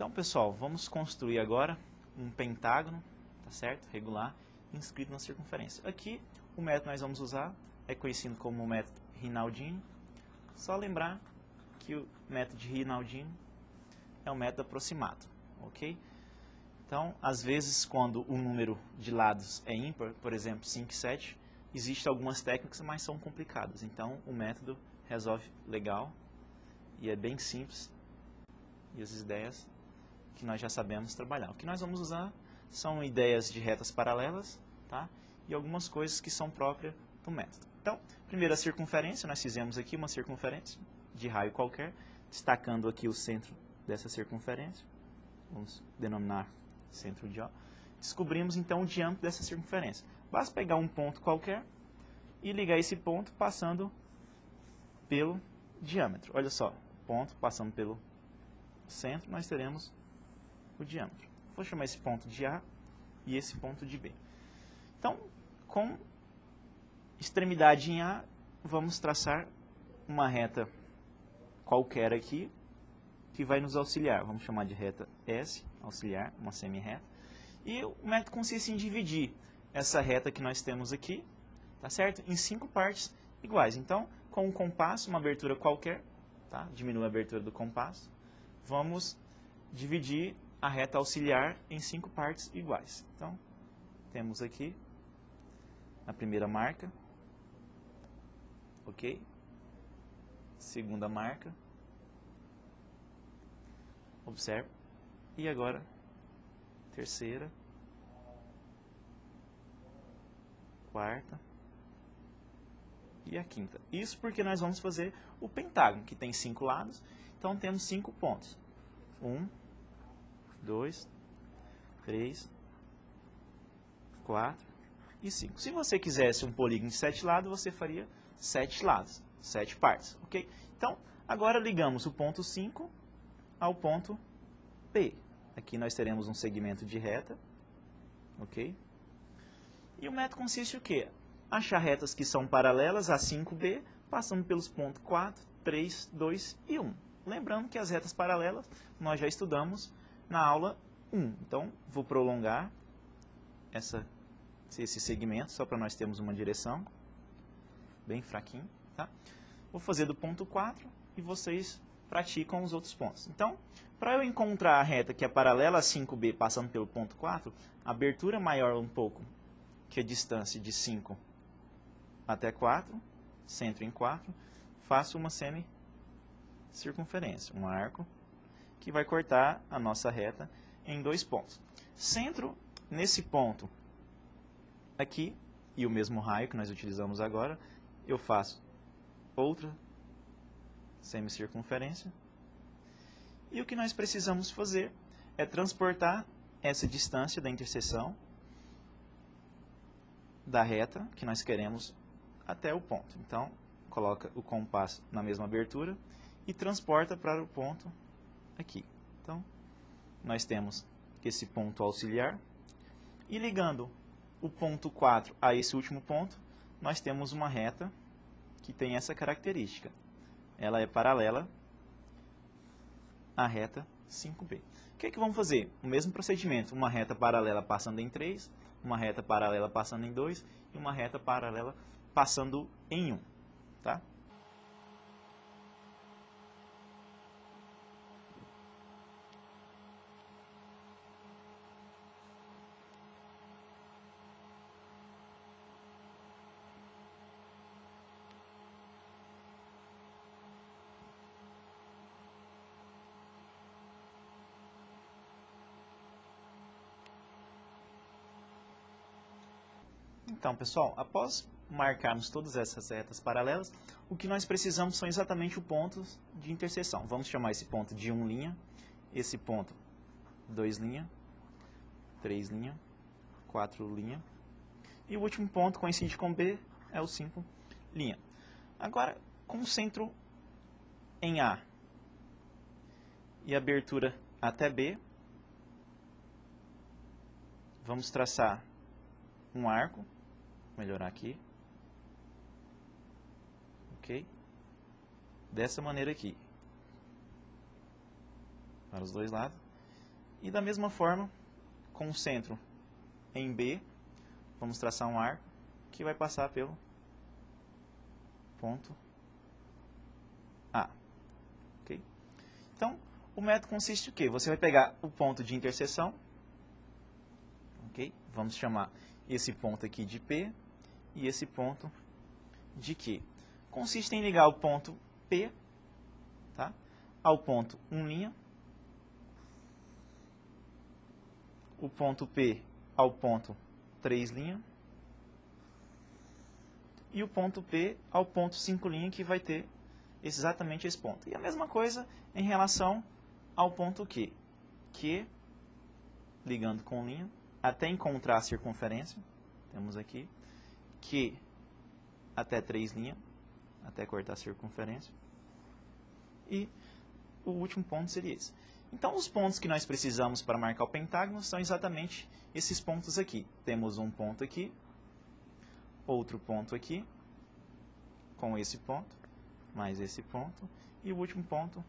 Então, pessoal, vamos construir agora um pentágono, tá certo? Regular, inscrito na circunferência. Aqui, o método que nós vamos usar é conhecido como o método Rinaldini. Só lembrar que o método de Rinaldini é um método aproximado, ok? Então, às vezes, quando o número de lados é ímpar, por exemplo, 5 e 7, existem algumas técnicas, mas são complicadas. Então, o método resolve legal e é bem simples. E as ideias que nós já sabemos trabalhar. O que nós vamos usar são ideias de retas paralelas, tá? E algumas coisas que são próprias do método. Então, primeiro a circunferência, nós fizemos aqui uma circunferência de raio qualquer, destacando aqui o centro dessa circunferência. Vamos denominar centro de O. Descobrimos então o diâmetro dessa circunferência. Basta pegar um ponto qualquer e ligar esse ponto passando pelo diâmetro. Olha só, ponto passando pelo centro, nós teremos o diâmetro. Vou chamar esse ponto de A e esse ponto de B. Então, com extremidade em A, vamos traçar uma reta qualquer aqui, que vai nos auxiliar. Vamos chamar de reta S, auxiliar, uma semi-reta. E o método consiste em dividir essa reta que nós temos aqui, tá certo? Em 5 partes iguais. Então, com um compasso, uma abertura qualquer, tá? Diminui a abertura do compasso. Vamos dividir a reta auxiliar em 5 partes iguais. Então, temos aqui a primeira marca, ok? Segunda marca, observe, e agora terceira, quarta e a quinta. Isso porque nós vamos fazer o pentágono, que tem 5 lados, então temos 5 pontos. 1, 2, 3, 4 e 5. Se você quisesse um polígono de 7 lados, você faria 7 lados, 7 partes, ok? Então, agora ligamos o ponto 5 ao ponto P. Aqui nós teremos um segmento de reta, ok? E o método consiste em o quê? Achar retas que são paralelas a 5B, passando pelos pontos 4, 3, 2 e 1. Lembrando que as retas paralelas nós já estudamos na aula 1. Então, vou prolongar esse segmento, só para nós termos uma direção, bem fraquinho, tá? Vou fazer do ponto 4 e vocês praticam os outros pontos. Então, para eu encontrar a reta que é paralela a 5B passando pelo ponto 4, a abertura maior um pouco que a distância de 5 até 4, centro em 4, faço uma semicircunferência, um arco, que vai cortar a nossa reta em 2 pontos. Centro nesse ponto aqui, e o mesmo raio que nós utilizamos agora, eu faço outra semicircunferência. E o que nós precisamos fazer é transportar essa distância da interseção da reta que nós queremos até o ponto. Então, coloca o compasso na mesma abertura e transporta para o ponto aqui. Então, nós temos esse ponto auxiliar e ligando o ponto 4 a esse último ponto, nós temos uma reta que tem essa característica. Ela é paralela à reta 5B. O que é que vamos fazer? O mesmo procedimento, uma reta paralela passando em 3, uma reta paralela passando em 2 e uma reta paralela passando em 1. Tá? Então, pessoal, após marcarmos todas essas retas paralelas, o que nós precisamos são exatamente os pontos de interseção. Vamos chamar esse ponto de 1 linha, esse ponto 2 linha, 3 linha, 4 linha, e o último ponto coincide com B, é o 5 linha. Agora, com o centro em A e abertura até B, vamos traçar um arco. Vou melhorar aqui, ok? Dessa maneira aqui, para os dois lados. E da mesma forma, com o centro em B, vamos traçar um arco que vai passar pelo ponto A. Okay? Então, o método consiste em quê? Você vai pegar o ponto de interseção, okay? Vamos chamar esse ponto aqui de P e esse ponto de Q. Consiste em ligar o ponto P, tá, ao ponto 1', o ponto P ao ponto 3', e o ponto P ao ponto 5', que vai ter exatamente esse ponto. E a mesma coisa em relação ao ponto Q. Q, ligando com linha, até encontrar a circunferência, temos aqui, Q até 3', até cortar a circunferência, e o último ponto seria esse. Então, os pontos que nós precisamos para marcar o pentágono são exatamente esses pontos aqui. Temos um ponto aqui, outro ponto aqui, com esse ponto, mais esse ponto, e o último ponto,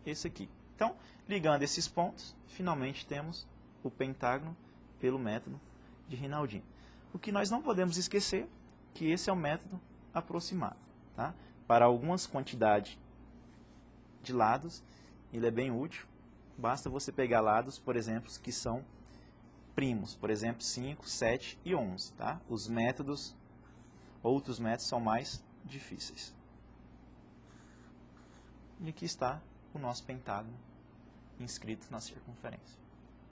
esse aqui. Então, ligando esses pontos, finalmente temos o pentágono pelo método de Rinaldini. O que nós não podemos esquecer é que esse é o método aproximado. Tá? Para algumas quantidades de lados, ele é bem útil. Basta você pegar lados, por exemplo, que são primos, por exemplo, 5, 7 e 11. Tá? Os métodos, outros métodos são mais difíceis. E aqui está o nosso pentágono inscrito na circunferência.